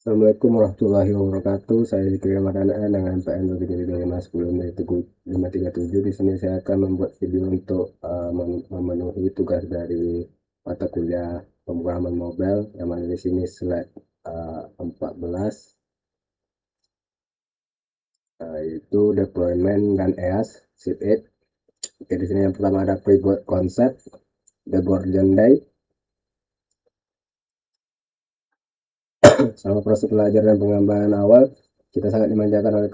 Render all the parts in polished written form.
Assalamualaikum warahmatullahi wabarakatuh. Saya Diki Ramadana dengan PN 537. Di sini saya akan membuat video untuk memenuhi tugas dari mata kuliah pemrograman mobile yang mana di sini slide 14, yaitu deployment dan EAS sheet 8. Oke, di sini yang pertama ada pre-boot concept, the Gordian Day. Selama proses belajar dan pengembangan awal, kita sangat dimanjakan oleh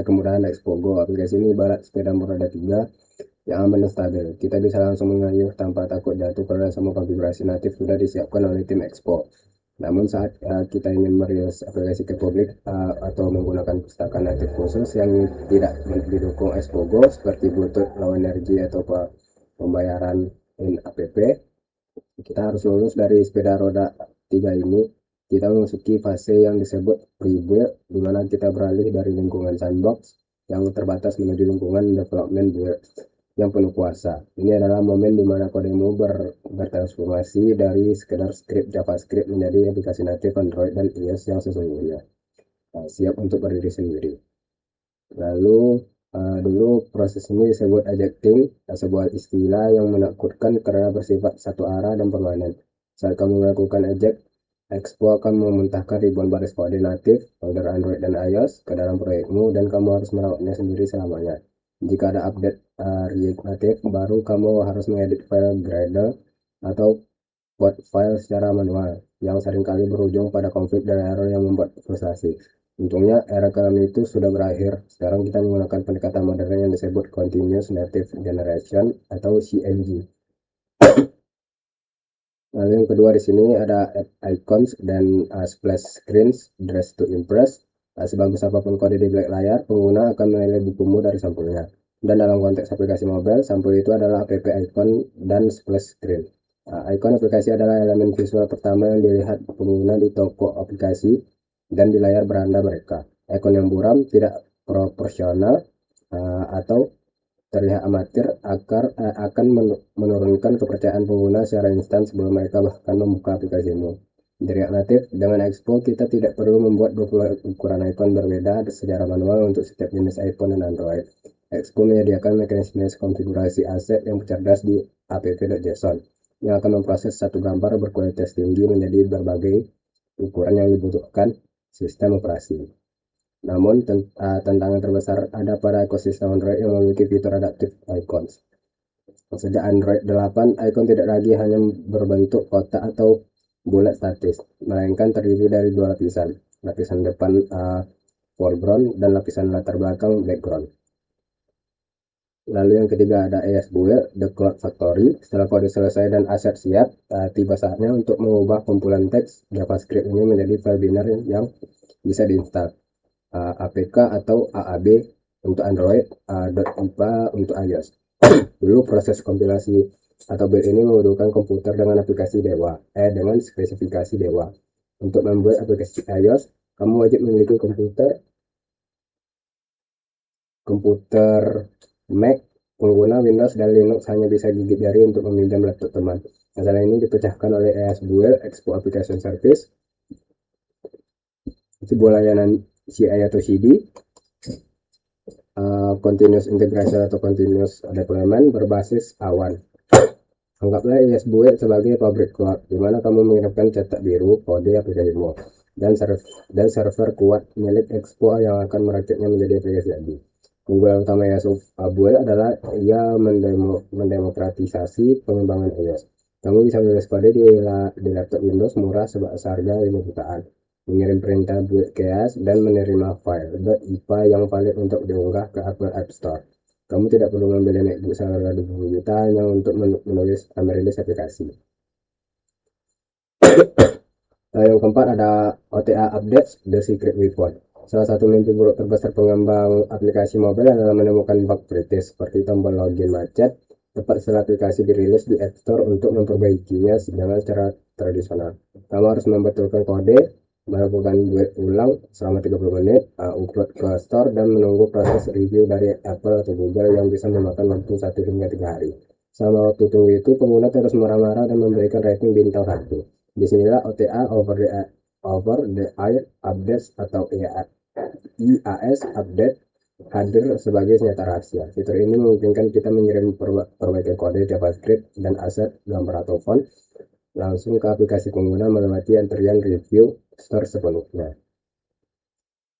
kemudahan Expogo. Aplikasi ini ibarat sepeda roda 3 yang aman dan stabil. Kita bisa langsung mengayuh tanpa takut jatuh karena semua konfigurasi natif sudah disiapkan oleh tim Expo. Namun saat kita ingin merilis aplikasi ke publik atau menggunakan pustaka natif khusus yang tidak didukung Expogo seperti Bluetooth, Low Energy atau pembayaran in app, kita harus lulus dari sepeda roda 3 ini. Kita memasuki fase yang disebut pre-build, di mana kita beralih dari lingkungan sandbox yang terbatas menuju lingkungan development build yang penuh kuasa. Ini adalah momen di mana kodemu bertransformasi dari sekedar script JavaScript menjadi aplikasi natif Android dan iOS yang sesungguhnya siap untuk berdiri sendiri. Lalu dulu proses ini disebut ejecting, sebuah istilah yang menakutkan karena bersifat satu arah dan permanen. Saat kamu melakukan eject, Expo akan memuntahkan ribuan baris kode natif, folder Android dan iOS ke dalam proyekmu dan kamu harus merawatnya sendiri selamanya. Jika ada update React Native baru, kamu harus mengedit file Gradle atau code file secara manual, yang seringkali berujung pada konflik dan error yang membuat frustasi. Untungnya era kelam itu sudah berakhir. Sekarang kita menggunakan pendekatan modern yang disebut Continuous Native Generation atau CNG. Lalu yang kedua di sini ada add icons dan splash screens dress to impress. Sebagus apapun kode di belakang layar, pengguna akan menilai bukumu dari sampulnya. Dan dalam konteks aplikasi mobile, sampul itu adalah app icon dan splash screen. Icon aplikasi adalah elemen visual pertama yang dilihat pengguna di toko aplikasi dan di layar beranda mereka. Icon yang buram, tidak proporsional, atau terlihat amatir akan menurunkan kepercayaan pengguna secara instan sebelum mereka bahkan membuka aplikasimu. Di React Native, dengan Expo, kita tidak perlu membuat 20 ukuran icon berbeda secara manual untuk setiap jenis iPhone dan Android. Expo menyediakan mekanisme konfigurasi aset yang cerdas di app.json yang akan memproses satu gambar berkualitas tinggi menjadi berbagai ukuran yang dibutuhkan sistem operasi. Namun, tantangan terbesar ada pada ekosistem Android yang memiliki fitur adaptive icons. Sejak Android 8, icon tidak lagi hanya berbentuk kotak atau bulat statis, melainkan terdiri dari dua lapisan. Lapisan depan foreground dan lapisan latar belakang background. Lalu yang ketiga ada ES Build, The Cloud Factory. Setelah kode selesai dan aset siap, tiba saatnya untuk mengubah kumpulan teks JavaScript ini menjadi file binary yang bisa diinstal. APK atau AAB untuk Android, .ipa untuk iOS. Dulu proses kompilasi atau build ini membutuhkan komputer dengan dengan spesifikasi Dewa. Untuk membuat aplikasi iOS, kamu wajib memiliki komputer Mac. Pengguna Windows dan Linux hanya bisa gigit jari untuk meminjam laptop teman. Masalah ini dipecahkan oleh ES Build Expo Application Service, sebuah layanan CI atau CD, continuous integration atau continuous deployment berbasis awan. Anggaplah ESBuild sebagai pabrik cloud, di mana kamu mengirimkan cetak biru kode aplikasimu dan server kuat milik Expo yang akan merakitnya menjadi aplikasi jadi. Keunggulan utama ESBuild adalah ia mendemokratisasi pengembangan iOS. Kamu bisa menulis kode di laptop Windows murah seharga 5 jutaan, mengirim perintah build chaos dan menerima file .ipa yang valid untuk diunggah ke Apple App Store. Kamu tidak perlu membeli MacBook seharga 20 juta hanya untuk merilis aplikasi. Yang keempat ada OTA Updates, The Secret Weapon. Salah satu mimpi buruk terbesar pengembang aplikasi mobile adalah menemukan bug kritis seperti tombol login macet tepat setelah aplikasi dirilis di App Store. Untuk memperbaikinya dengan cara tradisional, kamu harus membetulkan kode, melakukan build ulang selama 30 menit, upload ke store, dan menunggu proses review dari Apple atau Google yang bisa memakan waktu 1 hingga 3 hari. Selama waktu tunggu itu, pengguna terus marah-marah dan memberikan rating bintang 1. Disinilah OTA over the over the air updates atau IAS update hadir sebagai senjata rahasia. Fitur ini memungkinkan kita mengirim perbaikan kode JavaScript dan aset gambar atau font langsung ke aplikasi pengguna melewati antrian review store sepenuhnya.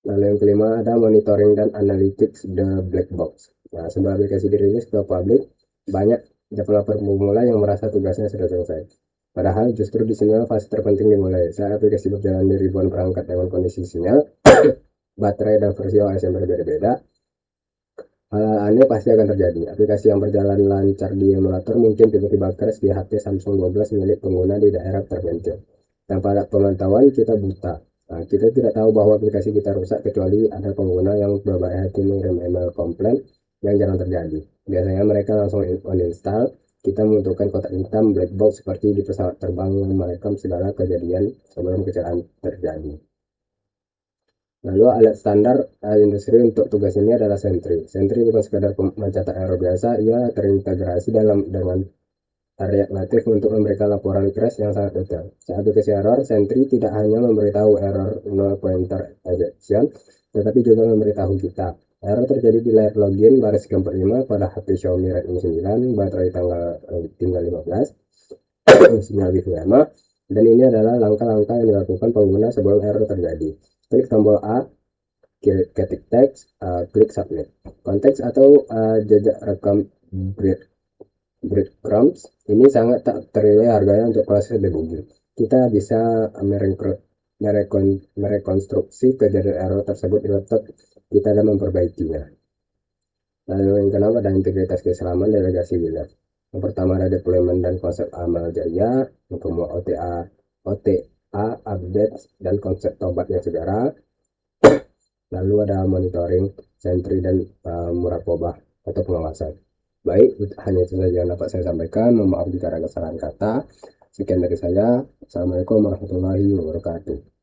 Lalu yang kelima ada monitoring dan analytics the black box. Nah, sebelum aplikasi dirilis ke publik, banyak developer pemula yang merasa tugasnya sudah selesai. Padahal justru di sini fase terpenting dimulai. Saat aplikasi berjalan di ribuan perangkat dengan kondisi sinyal, baterai dan versi OS yang berbeda-beda, hal aneh pasti akan terjadi. Aplikasi yang berjalan lancar di emulator mungkin tiba-tiba crash di HP Samsung 12 milik pengguna di daerah terpencil. Tanpa ada pemantauan, kita buta. Nah, kita tidak tahu bahwa aplikasi kita rusak kecuali ada pengguna yang berbaik hati mengirim email komplain yang jarang terjadi. Biasanya mereka langsung uninstall. Kita membutuhkan kotak hitam black box seperti di pesawat terbang yang merekam segala kejadian sebelum kecelakaan terjadi. Lalu alat standar industri untuk tugas ini adalah Sentry. Sentry bukan sekadar mencatat error biasa, ia terintegrasi dengan React Native untuk memberikan laporan crash yang sangat detail. Saat aplikasi error, Sentry tidak hanya memberitahu error null pointer ejection, tetapi juga memberitahu kita. Error terjadi di layar login baris ke-45 pada HP Xiaomi Redmi 9, baterai tinggal 15, sinyal Wi-Fi lama, dan ini adalah langkah-langkah yang dilakukan pengguna sebelum error terjadi. Klik tombol A, ketik teks, klik submit. Konteks atau jejak rekam breadcrumbs ini sangat tak ternilai harganya untuk proses debugging. Kita bisa merekonstruksi kejadian error tersebut di laptop kita dan memperbaikinya. Lalu yang kedua ada integritas keselamatan delegasi WLAN. Yang pertama ada deployment dan konsep amal jaya, yang kedua OTA update dan konsep tobat yang segera. Lalu ada monitoring, sentry dan muraqabah atau pengawasan. Baik, hanya itu saja yang dapat saya sampaikan. Mohon maaf jika ada kesalahan kata. Sekian dari saya. Assalamualaikum warahmatullahi wabarakatuh.